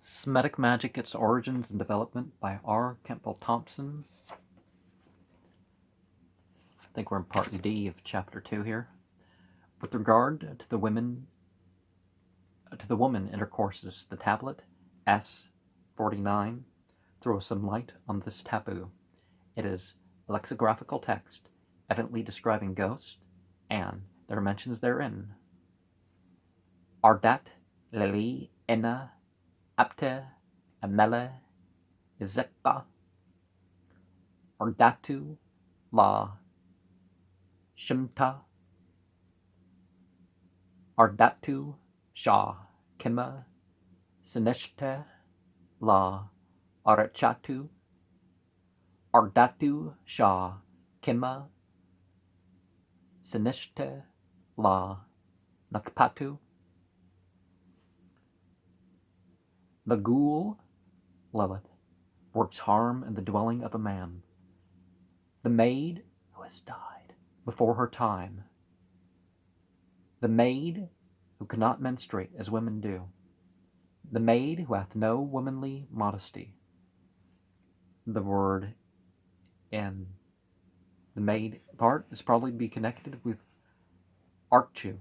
Semitic Magic, Its Origins and Development by R. Campbell Thompson. I think we're in part D of chapter 2 here. With regard to the woman intercourses, the tablet S49 throws some light on this taboo. It is a lexicographical text, evidently describing ghosts, and there are mentions therein. Ardat lili ena apte amele izekta ardatu la shimta ardatu sha kima sinishte la arachatu ardatu sha kima sinishte la nakpatu. The ghoul, Lilith, works harm in the dwelling of a man. The maid who has died before her time. The maid who cannot menstruate as women do. The maid who hath no womanly modesty. The word in the maid part is probably be connected with Archu,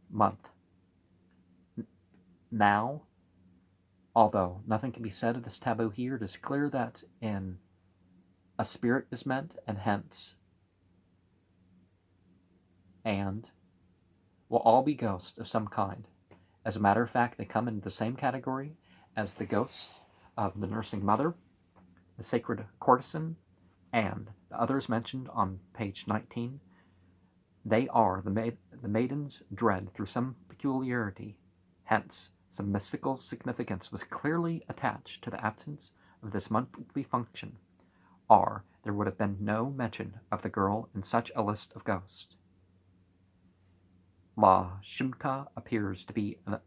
month. Now, although nothing can be said of this taboo here, it is clear that in a spirit is meant, and hence, and will all be ghosts of some kind. As a matter of fact, they come in the same category as the ghosts of the nursing mother, the sacred courtesan, and the others mentioned on page 19. They are the maiden's dread through some peculiarity, hence some mystical significance was clearly attached to the absence of this monthly function, or there would have been no mention of the girl in such a list of ghosts. La Shimta appears to be an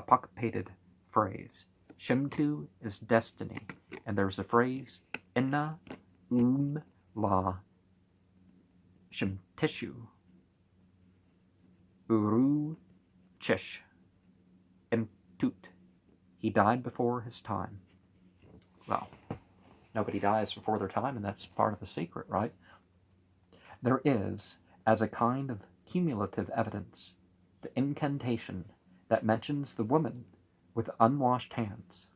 apocryphated phrase. Shimtu is destiny, and there's a phrase, Inna la Shimtishu Uru Chish Imtut. He died before his time. Well, nobody dies before their time, and that's part of the secret, right? There is, as a kind of cumulative evidence, the incantation that mentions the woman with unwashed hands.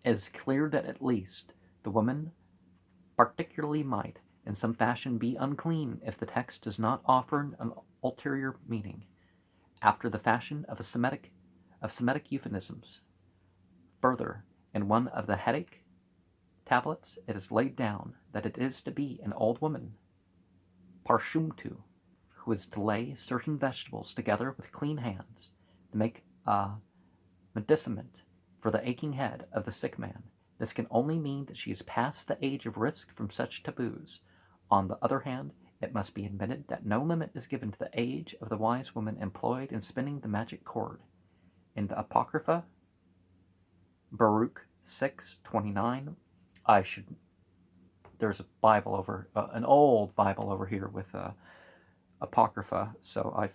It is clear that at least the woman particularly might in some fashion be unclean if the text does not offer an ulterior meaning, after the fashion of Semitic euphemisms. Further, in one of the headache tablets, it is laid down that it is to be an old woman, parshumtu, who is to lay certain vegetables together with clean hands to make a medicament for the aching head of the sick man. This can only mean that she is past the age of risk from such taboos. On the other hand, it must be admitted that no limit is given to the age of the wise woman employed in spinning the magic cord. In the Apocrypha, Baruch 6:29, there's a Bible over, an old Bible over here with Apocrypha, so I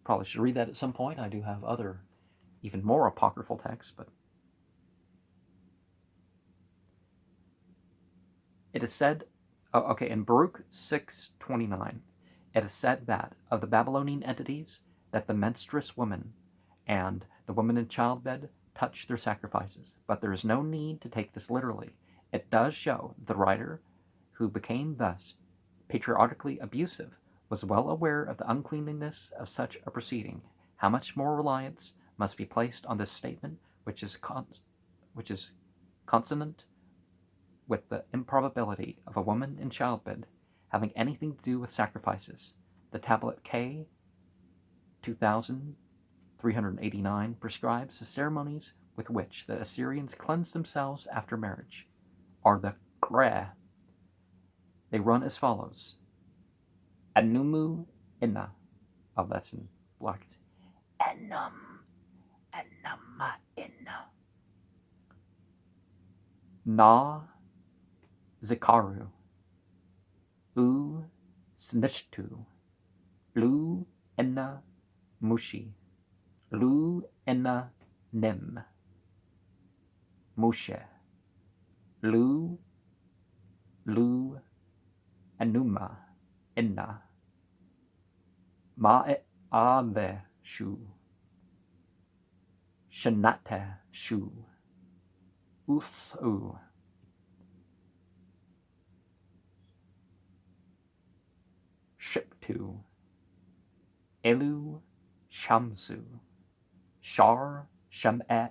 probably should read that at some point. I do have other, even more apocryphal texts, but it is said, in Baruch 6:29, it is said that of the Babylonian entities, that the menstruous woman and the woman in childbed touch their sacrifices, but there is no need to take this literally. It does show the writer, who became thus patriarchally abusive, was well aware of the uncleanliness of such a proceeding. How much more reliance must be placed on this statement, which is consonant with the improbability of a woman in childbed having anything to do with sacrifices. The tablet K 2389 prescribes the ceremonies with which the Assyrians cleanse themselves after marriage, are the Kreh. They run as follows. Anumu inna. Oh, that's in blackets. Enum, enama inna. Na Zikaru, U Snishtu, Lu Enna Mushi, Lu Enna Nim, Moshe, Lu, Enuma, Inna, Ma'ave, Shu, Shanate, Shu, Uthu, Shiptu, Elu, Shamsu, Shar, Shamet,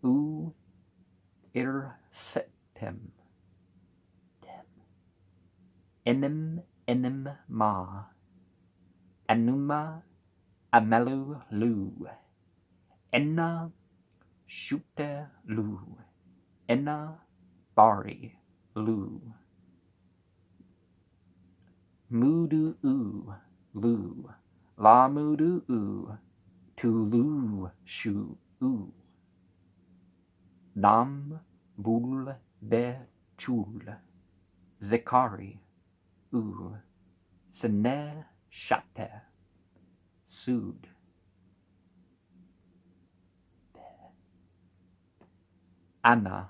U, Irsetim, Enim, Ma, Anuma, Amelu, Lu, Enna, Shute, Lu, Enna, Bari, Lu, Mudu, Lu, La Mudu, Tulu, Shu, Nam, Bul, Be, Chul, Zekari, Sene, Shate, Sud, Anna,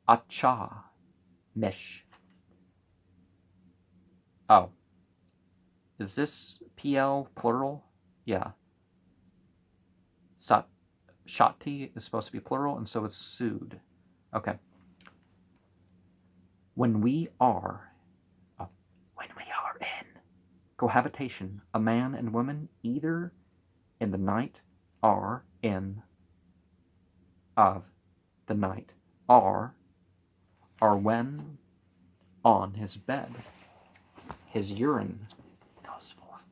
Acha, Mesh. Oh. Is this PL plural? Yeah. Shati is supposed to be plural, and so is Sud. Okay. When we are in cohabitation, a man and woman, either in the night or in of the night, or when on his bed, his urine goes forth.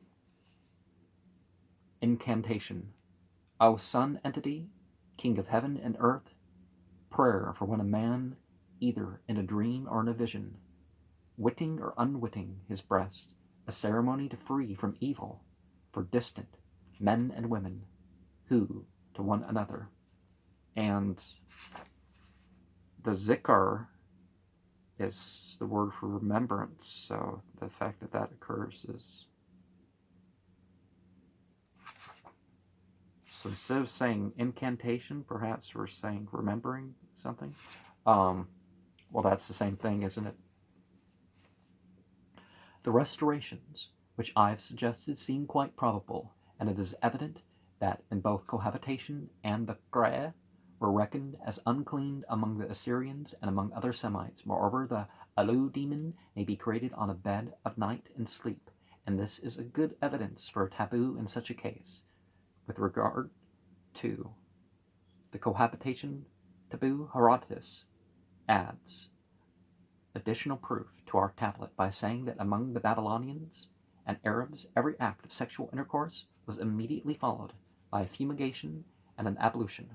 Incantation. O Sun entity, King of heaven and earth, prayer for when a man, either in a dream or in a vision, witting or unwitting his breast, a ceremony to free from evil for distant men and women, who to one another. And the zikr is the word for remembrance, so the fact that that occurs is... So instead of saying incantation, perhaps we're saying remembering something. Well, that's the same thing, isn't it? The restorations, which I've suggested, seem quite probable, and it is evident that in both cohabitation and the Qur'an were reckoned as unclean among the Assyrians and among other Semites. Moreover, the Alu demon may be created on a bed of night and sleep, and this is a good evidence for a taboo in such a case. With regard to the cohabitation taboo, Herodotus adds additional proof to our tablet by saying that among the Babylonians and Arabs, every act of sexual intercourse was immediately followed by a fumigation and an ablution.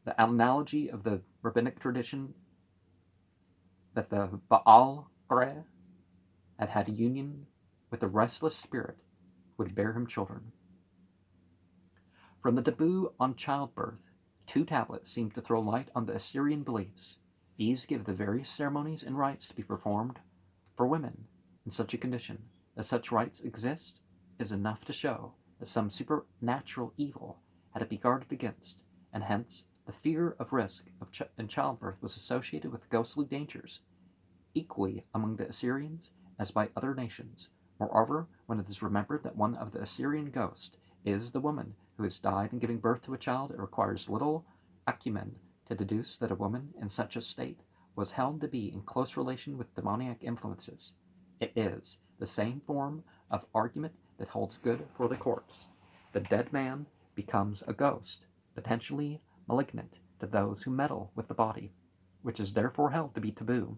The analogy of the rabbinic tradition that the Baal Qur'an had a union with the restless spirit would bear him children. From the taboo on childbirth, 2 tablets seem to throw light on the Assyrian beliefs. These give the various ceremonies and rites to be performed for women in such a condition. That such rites exist is enough to show that some supernatural evil had to be guarded against, and hence the fear of risk in childbirth was associated with ghostly dangers, equally among the Assyrians as by other nations. Moreover, when it is remembered that one of the Assyrian ghosts is the woman who has died in giving birth to a child, it requires little acumen to deduce that a woman in such a state was held to be in close relation with demoniac influences. It is the same form of argument that holds good for the corpse. The dead man becomes a ghost, potentially malignant to those who meddle with the body, which is therefore held to be taboo.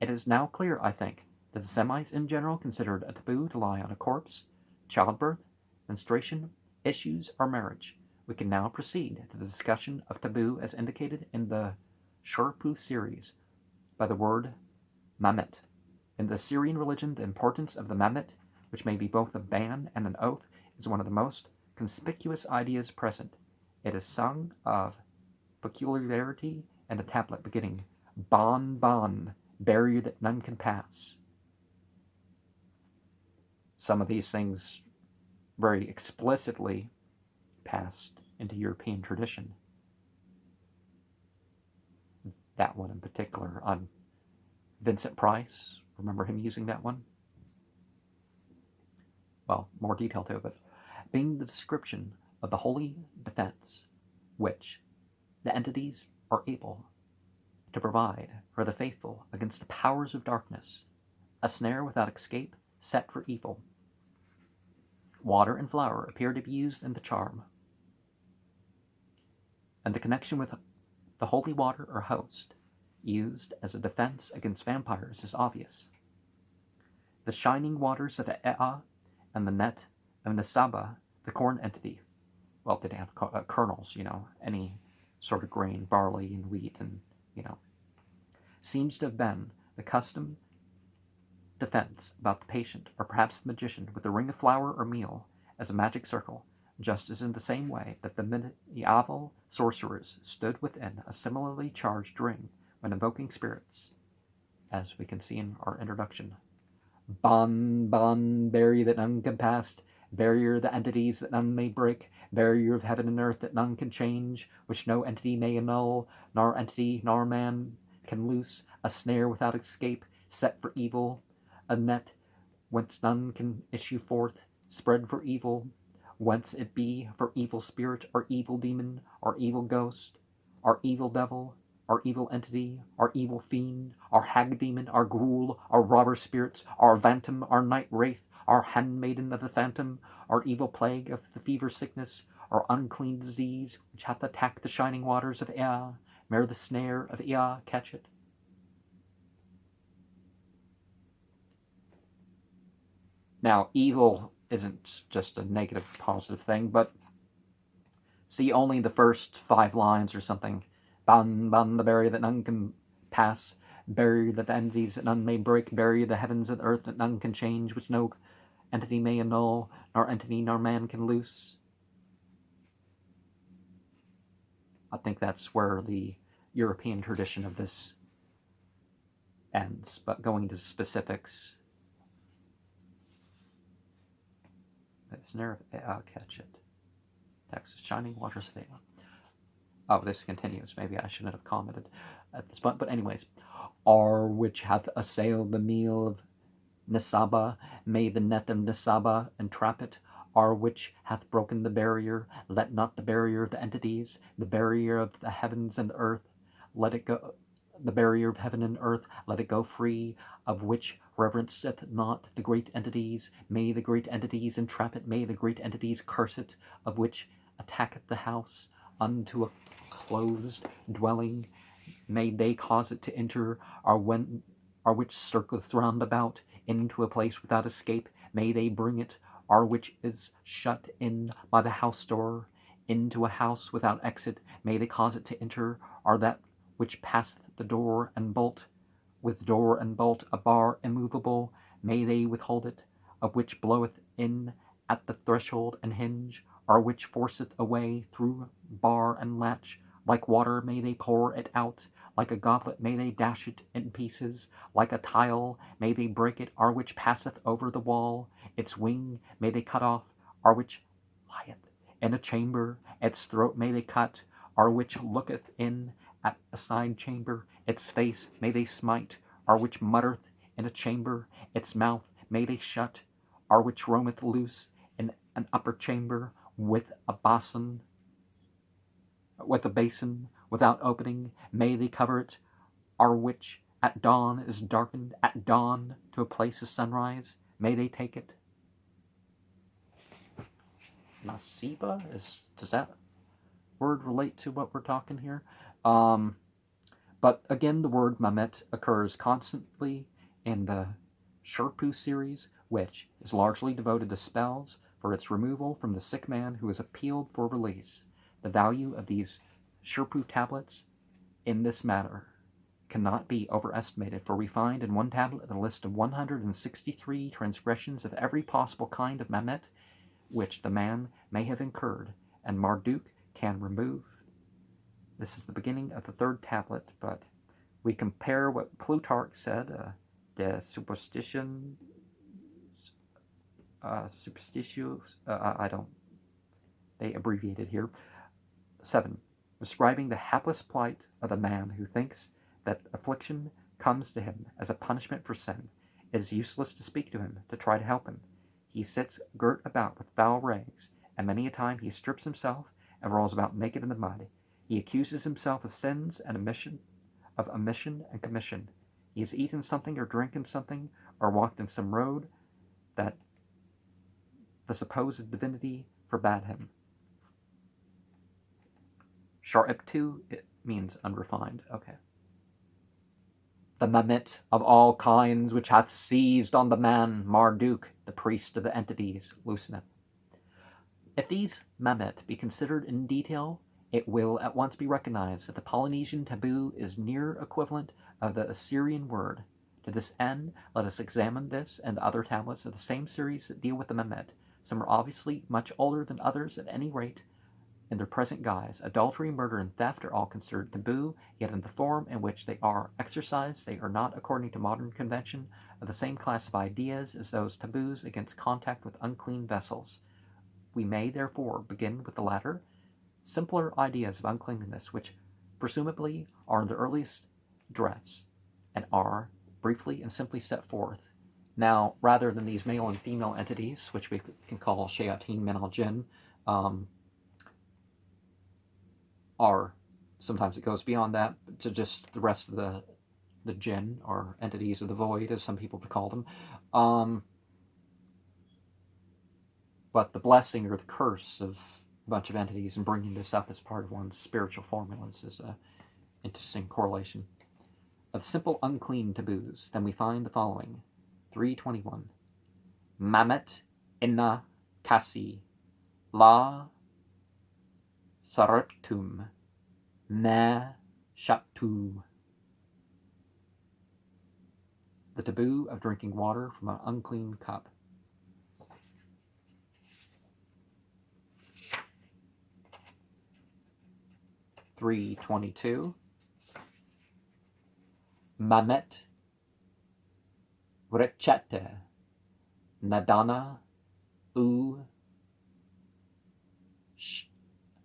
It is now clear, I think, that the Semites in general considered a taboo to lie on a corpse, childbirth, menstruation, issues, or marriage. We can now proceed to the discussion of taboo as indicated in the Shurpu series by the word Mamet. In the Assyrian religion, the importance of the Mamet, which may be both a ban and an oath, is one of the most conspicuous ideas present. It is sung of peculiarity and a tablet beginning, Bon, bon, barrier that none can pass. Some of these things very explicitly passed into European tradition. That one in particular. Vincent Price, remember him using that one? Well, more detail to it, but being the description of the holy defense which the entities are able to provide for the faithful against the powers of darkness, a snare without escape set for evil. Water and flour appear to be used in the charm, and the connection with the holy water or host used as a defense against vampires is obvious. The shining waters of Ea and the net of Nesaba, the corn entity. Well, they didn't have kernels, any sort of grain, barley and wheat, and, seems to have been the custom defense about the patient, or perhaps the magician, with a ring of flour or meal as a magic circle, just as in the same way that the medieval sorcerers stood within a similarly charged ring when invoking spirits, as we can see in our introduction. Bon, barrier that none can pass, barrier the entities that none may break, barrier of heaven and earth that none can change, which no entity may annul, nor entity nor man can loose, a snare without escape, set for evil, a net whence none can issue forth, spread for evil, whence it be for evil spirit, or evil demon, or evil ghost, or evil devil, our evil entity, our evil fiend, our hag demon, our ghoul, our robber spirits, our phantom, our night wraith, our handmaiden of the phantom, our evil plague of the fever sickness, our unclean disease, which hath attacked the shining waters of Ea, may the snare of Ea catch it. Now, evil isn't just a negative, positive thing, but see only the first 5 lines or something. Ban, the barrier that none can pass, barrier that the entities that none may break, barrier the heavens and earth that none can change, which no entity may annul, nor entity nor man can loose. I think that's where the European tradition of this ends, but going into specifics, the snare of catch it. Texas, shining waters of Ea. Oh, this continues. Maybe I shouldn't have commented at this point. But anyways, or which hath assailed the meal of Nesaba, may the net of Nesaba entrap it. Or which hath broken the barrier, let not the barrier of the entities, the barrier of the heavens and the earth, let it go. The barrier of heaven and earth, let it go free, of which reverenceth not the great entities. May the great entities entrap it, may the great entities curse it, of which attacketh the house unto a closed dwelling. May they cause it to enter, or which circleth round about into a place without escape. May they bring it, or which is shut in by the house door, into a house without exit. May they cause it to enter, or that which passeth the door and bolt, with door and bolt a bar immovable. May they withhold it, of which bloweth in at the threshold and hinge, or which forceth away through bar and latch. Like water may they pour it out, like a goblet may they dash it in pieces, like a tile may they break it, or which passeth over the wall. Its wing may they cut off, or which lieth in a chamber. Its throat may they cut, or which looketh in at a side chamber. Its face may they smite, or which muttereth in a chamber. Its mouth may they shut, or which roameth loose in an upper chamber, with a basin without opening. May they cover it, or which at dawn is darkened, at dawn to a place of sunrise. May they take it. Nasiba? Does that word relate to what we're talking here? But again, the word Mamet occurs constantly in the Sherpu series, which is largely devoted to spells for its removal from the sick man who is appealed for release. The value of these Sherpu tablets in this matter cannot be overestimated, for we find in one tablet a list of 163 transgressions of every possible kind of Mamet which the man may have incurred, and Marduk can remove. This is the beginning of the 3rd tablet, but we compare what Plutarch said, the superstitions superstitious, I don't, they abbreviated here. 7. Describing the hapless plight of the man who thinks that affliction comes to him as a punishment for sin. It is useless to speak to him, to try to help him. He sits girt about with foul rags, and many a time he strips himself and rolls about naked in the mud. He accuses himself of sins and omission and commission. He has eaten something or drinking something or walked in some road that the supposed divinity forbade him. Shariptu, it means unrefined. Okay. The Mamit of all kinds which hath seized on the man, Marduk, the priest of the entities, looseneth. If these Mamit be considered in detail, it will at once be recognized that the Polynesian taboo is near equivalent of the Assyrian word. To this end, let us examine this and other tablets of the same series that deal with the Mamit. Some are obviously much older than others. At any rate, in their present guise, adultery, murder, and theft are all considered taboo, yet in the form in which they are exercised, they are not, according to modern convention, of the same class of ideas as those taboos against contact with unclean vessels. We may, therefore, begin with the latter, simpler ideas of uncleanliness, which presumably are in the earliest dress, and are briefly and simply set forth. Now, rather than these male and female entities, which we can call shayateen, min al jinn, are, sometimes it goes beyond that, to just the rest of the jinn, or entities of the void, as some people would call them. But the blessing or the curse of a bunch of entities and bringing this up as part of one's spiritual formulas is an interesting correlation. Of simple unclean taboos, then we find the following. 321. Mamet inna kasi la sareptum na shatu. The taboo of drinking water from an unclean cup. (322) Mamet Vrechete Nadana U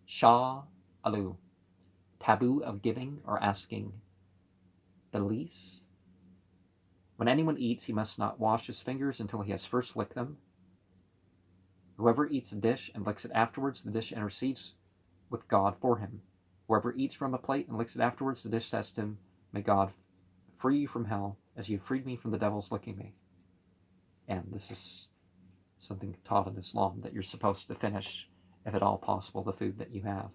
Shah Alu. Taboo of giving or asking the lease. When anyone eats, he must not wash his fingers until he has first licked them. Whoever eats a dish and licks it afterwards, the dish intercedes with God for him. Whoever eats from a plate and licks it afterwards, the dish says to him, "May God free you from hell, as you freed me from the devil's licking me." And this is something taught in Islam, that you're supposed to finish, if at all possible, the food that you have,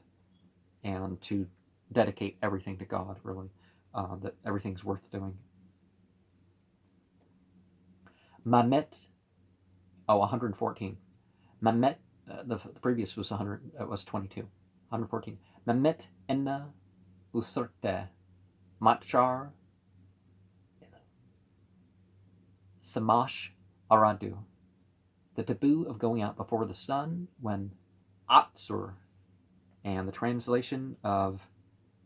and to dedicate everything to God, really, that everything's worth doing. Mamet, 114. Mamet, the previous was 100. It was 22. 114. Mamet enna userte machar samash aradu. The taboo of going out before the sun when atsur, and the translation of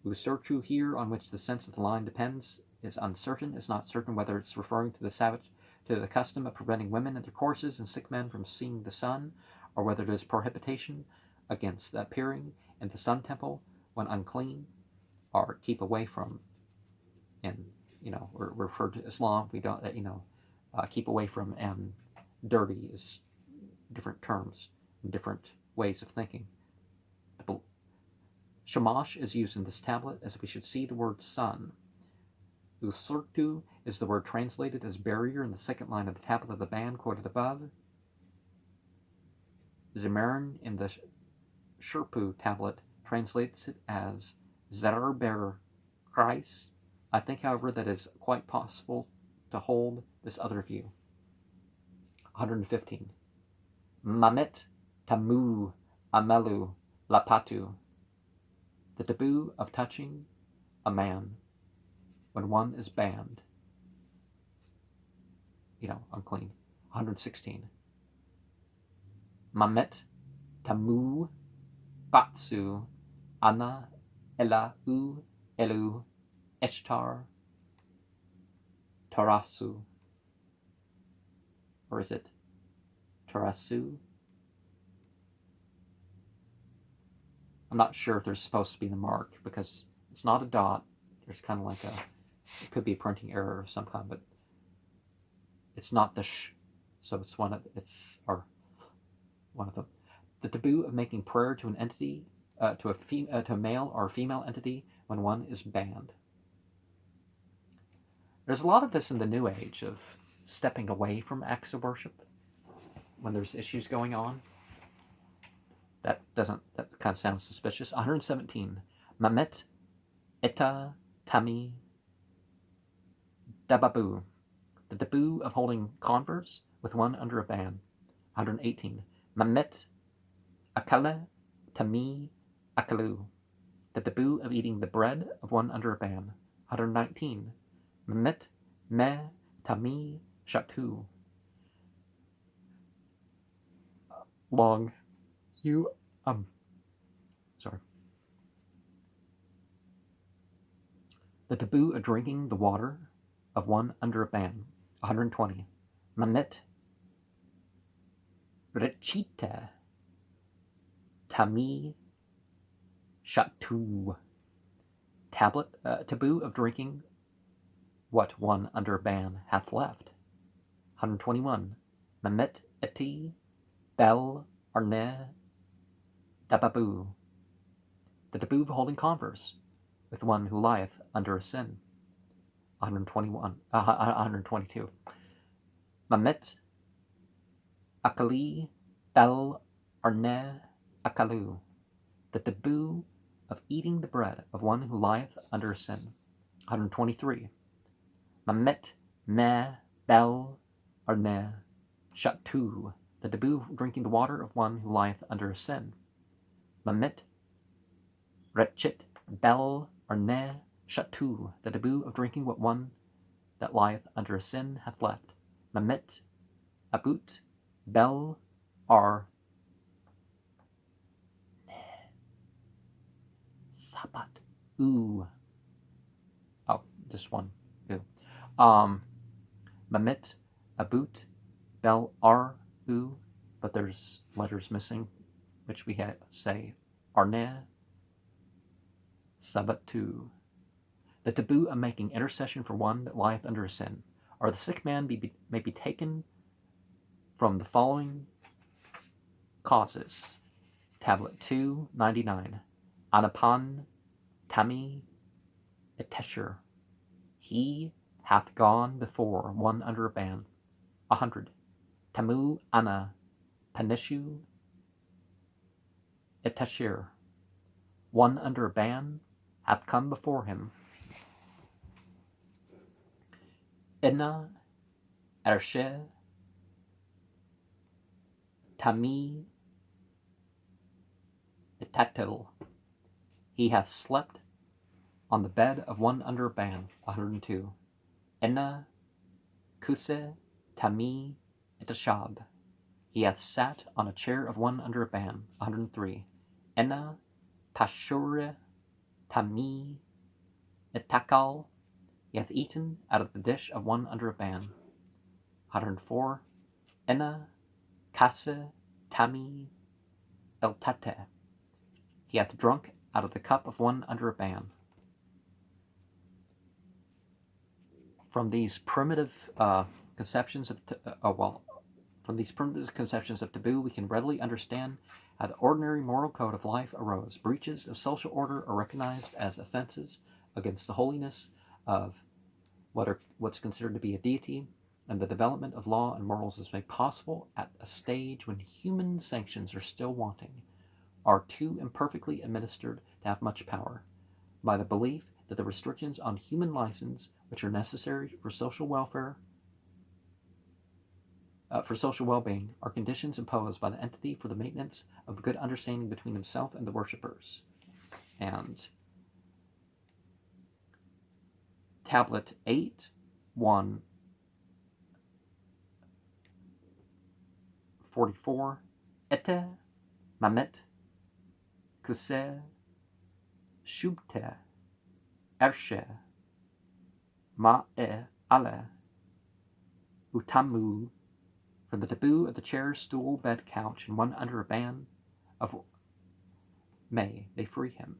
usurtu here, on which the sense of the line depends, is uncertain. It's not certain whether it's referring to the custom of preventing women intercourses and sick men from seeing the sun, or whether it is prohibition against appearing in the sun temple when unclean, or keep away from. And we're referred to Islam. We don't, keep away from and dirty is different terms and different ways of thinking. Shamash is used in this tablet as we should see the word sun. Usurtu is the word translated as barrier in the second line of the tablet of the band quoted above. Zimmern in the Sherpu tablet translates it as Zerber Kreis. I think, however, that it is quite possible to hold this other view. 115. Mamet Tamu Amelu Lapatu. The taboo of touching a man when one is banned. Unclean. 116. Mamet Tamu Batsu Ana Elahu Elu Eshtar Tarasu. Or is it Tarasu. I'm not sure if there's supposed to be the mark because it's not a dot. There's kind of like it could be a printing error of some kind, but it's not the sh. So it's one of them. The taboo of making prayer to an entity, to a male or female entity when one is banned. There's a lot of this in the New Age of stepping away from acts of worship when there's issues going on. That kind of sounds suspicious. 117. Mamet Eta Tami Dababu. The taboo of holding converse with one under a ban. 118. Mamet Akale Tami Akalu. The taboo of eating the bread of one under a ban. 119. Mamet Me Tami Shaku. Long. Sorry. The taboo of drinking the water of one under a ban. 120. Mamet Rechita Tami Shatu. Taboo of drinking what one under a ban hath left. 121. Mamet Eti Bel Arne Dababu. The taboo of holding converse with one who lieth under a sin. 122. Mamet Akali Bel Arne Akalu. The taboo of eating the bread of one who lieth under a sin. 123. Mamet Me Bel Arne Shatu. The taboo of drinking the water of one who lieth under a sin. Mamet Rechit Bel Arne Shatu. The taboo of drinking what one that lieth under a sin hath left. Mamet Abut Bel Ar Sabat U. Oh, just one. U. Mamet Abut Bel Ar U, but there's letters missing, which we say Arne Sabatu. The taboo of making intercession for one that lieth under a sin, or the sick man may be taken from the following causes. Tablet 299. Anapan Tami Etesher. He hath gone before one under a ban. 100. Tamu Ana Panishu Etesher. One under a ban hath come before him. Edna Ershe Tami Etatil. He hath slept on the bed of one under a ban. 102. Edna Kuse Tami Etashab. He hath sat on a chair of one under a ban. 103. Enna Pashure Tami Etakal. He hath eaten out of the dish of one under a ban. 104. Enna Kase Tami Eltate. He hath drunk out of the cup of one under a ban. From these primitive conceptions of taboo, we can readily understand how the ordinary moral code of life arose. Breaches of social order are recognized as offenses against the holiness of what's considered to be a deity, and the development of law and morals is made possible at a stage when human sanctions are still wanting, are too imperfectly administered to have much power, by the belief that the restrictions on human license, which are necessary for social welfare, for social well-being, are conditions imposed by the entity for the maintenance of good understanding between himself and the worshippers. And Tablet 8, 1, 44, Ete, Mamet, Kuse, Shubte, Ershe, Ma'e Ale, Utamu, From the taboo of the chair, stool, bed, couch, and one under a ban of may they free him.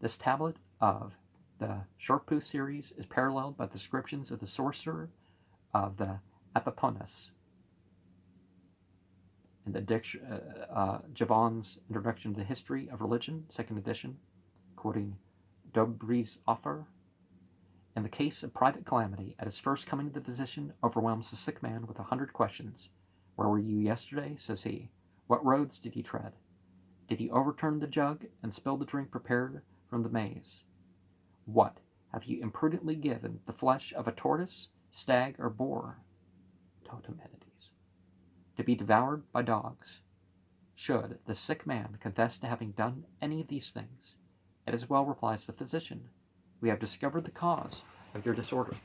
This tablet of the Shorpu series is paralleled by the descriptions of the sorcerer of the Epiponus in the Javon's Introduction to the History of Religion, 2nd edition, quoting Dobry's author. In the case of private calamity, at his first coming, the physician overwhelms the sick man with 100 questions. Where were you yesterday? Says he. What roads did you tread? Did you overturn the jug and spill the drink prepared from the maize? What have you imprudently given the flesh of a tortoise, stag, or boar? Totem entities. To be devoured by dogs. Should the sick man confess to having done any of these things, it as well, replies the physician, we have discovered the cause of your disorder.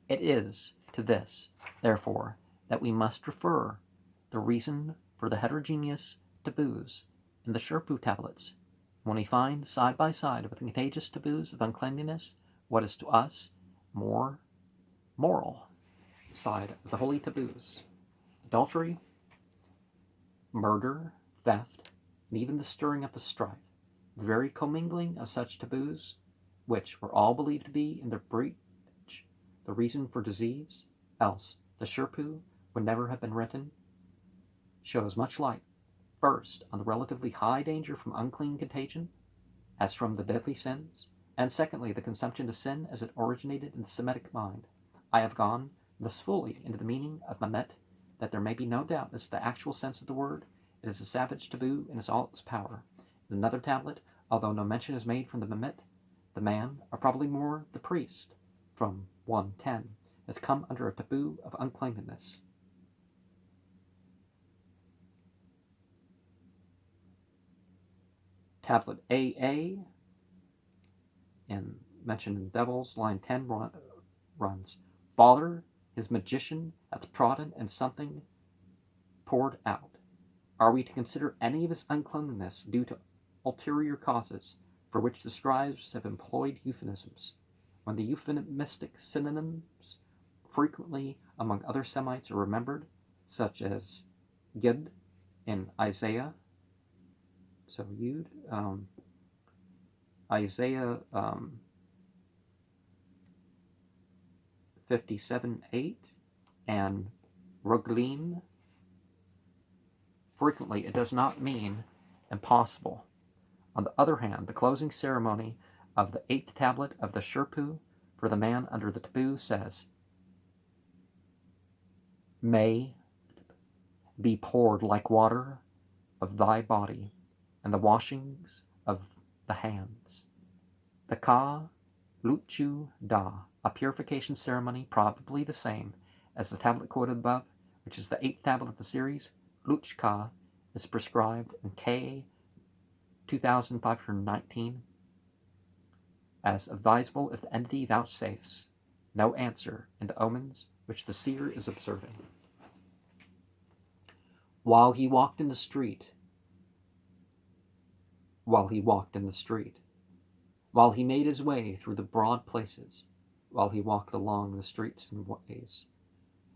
It is to this, therefore, that we must refer the reason for the heterogeneous taboos in the Shorpu tablets. When we find side by side with the contagious taboos of uncleanliness what is to us more moral side of the holy taboos, adultery, murder, theft, and even the stirring up of strife, the very commingling of such taboos, which were all believed to be in their breach the reason for disease, else the Shorpu would never have been written, shows much light, first, on the relatively high danger from unclean contagion, as from the deadly sins, and secondly, the consumption of sin as it originated in the Semitic mind. I have gone thus fully into the meaning of Mamet, that there may be no doubt as to the actual sense of the word. It is a savage taboo in all its power. In another tablet, although no mention is made from the Mamet, the man, or probably more the priest, from 110, has come under a taboo of uncleanliness. Tablet AA, and mentioned in Devils, line 10 runs, Father, his magician hath trodden and something poured out. Are we to consider any of his uncleanliness due to ulterior causes, for which the scribes have employed euphemisms, when the euphemistic synonyms frequently among other Semites are remembered, such as Yud in Isaiah, so Yud, Isaiah 57:8, and Roglin. Frequently, it does not mean impossible. On the other hand, the closing ceremony of the 8th tablet of the Shorpu for the man under the taboo says, may be poured like water of thy body and the washings of the hands. The Ka Luchu Da, a purification ceremony probably the same as the tablet quoted above, which is the 8th tablet of the series. Luchka is prescribed in K 2519 as advisable if the entity vouchsafes no answer in the omens which the seer is observing. While he walked in the street, while he made his way through the broad places, while he walked along the streets and ways,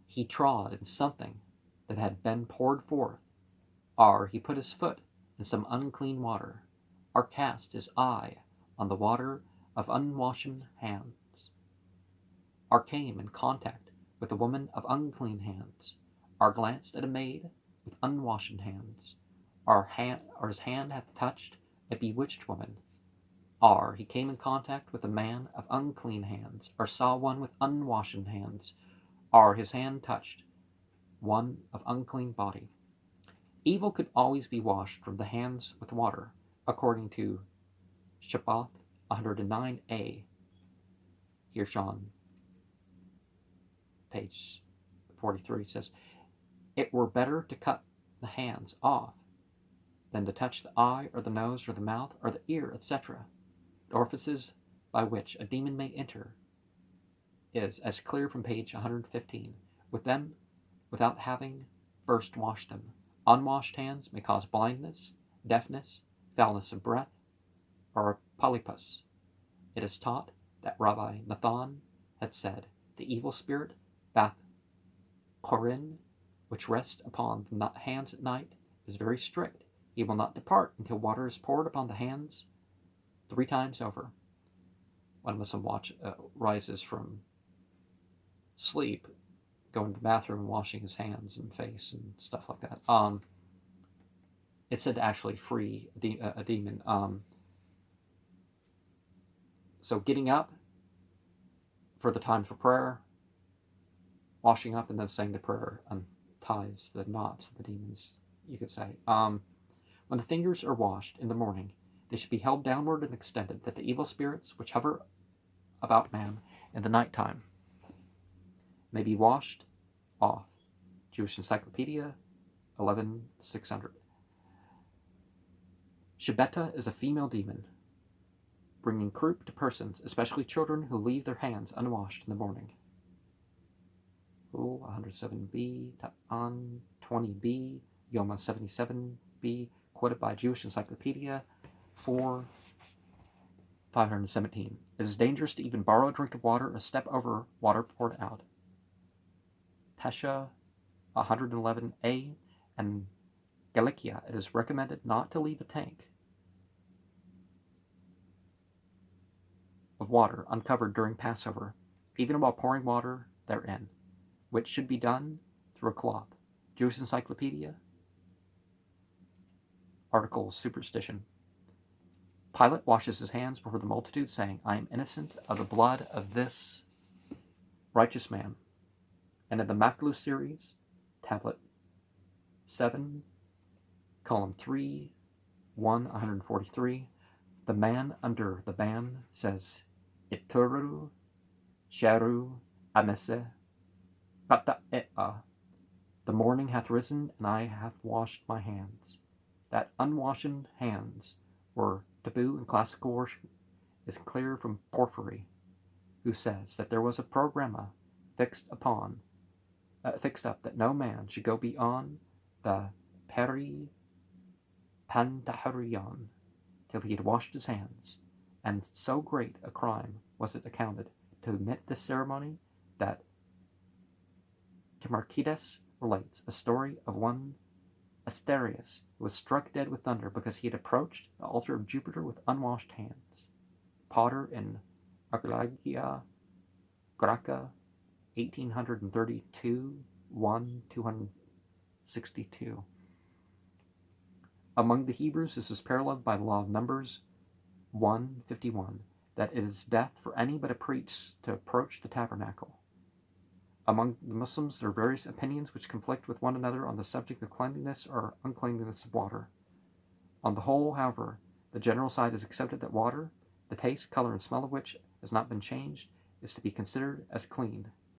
he trod in something that had been poured forth, or he put his foot in some unclean water, or cast his eye on the water of unwashen hands, or came in contact with a woman of unclean hands, or glanced at a maid with unwashen hands, or his hand hath touched a bewitched woman, or he came in contact with a man of unclean hands, or saw one with unwashen hands, or his hand touched one of unclean body. Evil could always be washed from the hands with water, according to Shabbath 109a, Hirshon, page 43, says, it were better to cut the hands off than to touch the eye or the nose or the mouth or the ear, etc. The orifices by which a demon may enter is as clear from page 115. With them, without having first washed them. Unwashed hands may cause blindness, deafness, foulness of breath, or polypus. It is taught that Rabbi Nathan had said, The evil spirit, Bath Corin, which rests upon the hands at night, is very strict. He will not depart until water is poured upon the hands 3 times over. When a Muslim rises from sleep, going to the bathroom and washing his hands and face and stuff like that. It's said to actually free a demon. So getting up for the time for prayer, washing up, and then saying the prayer unties the knots of the demons, you could say. When the fingers are washed in the morning, they should be held downward and extended, that the evil spirits which hover about man in the nighttime may be washed off. Jewish Encyclopedia, 11,600. Shebeta is a female demon, bringing croup to persons, especially children who leave their hands unwashed in the morning. Rule 107b, on 20b, Yoma 77b, quoted by Jewish Encyclopedia 4,517. It is dangerous to even borrow a drink of water or step over water poured out. Pesha 111a and Galicia, it is recommended not to leave a tank of water uncovered during Passover, even while pouring water therein, which should be done through a cloth. Jewish Encyclopedia, article Superstition. Pilate washes his hands before the multitude, saying, I am innocent of the blood of this righteous man. And in the Maklu series, tablet 7, column 3, 143, the man under the ban says, Ituru, Sharu, Amese, Pata Ea. The morning hath risen, and I have washed my hands. That unwashen hands were taboo in classical worship is clear from Porphyry, who says that there was a programma fixed up that no man should go beyond the Peri Pantaharion till he had washed his hands, and so great a crime was it accounted to omit this ceremony that Timarchides relates a story of one Asterius who was struck dead with thunder because he had approached the altar of Jupiter with unwashed hands. Potter in Archeologia Graeca, 1832, 262. Among the Hebrews, this is paralleled by the law of Numbers 1:51, that it is death for any but a priest to approach the tabernacle. Among the Muslims, there are various opinions which conflict with one another on the subject of cleanliness or uncleanliness of water. On the whole, however, the general side is accepted that water, the taste, color, and smell of which has not been changed, is to be considered as clean.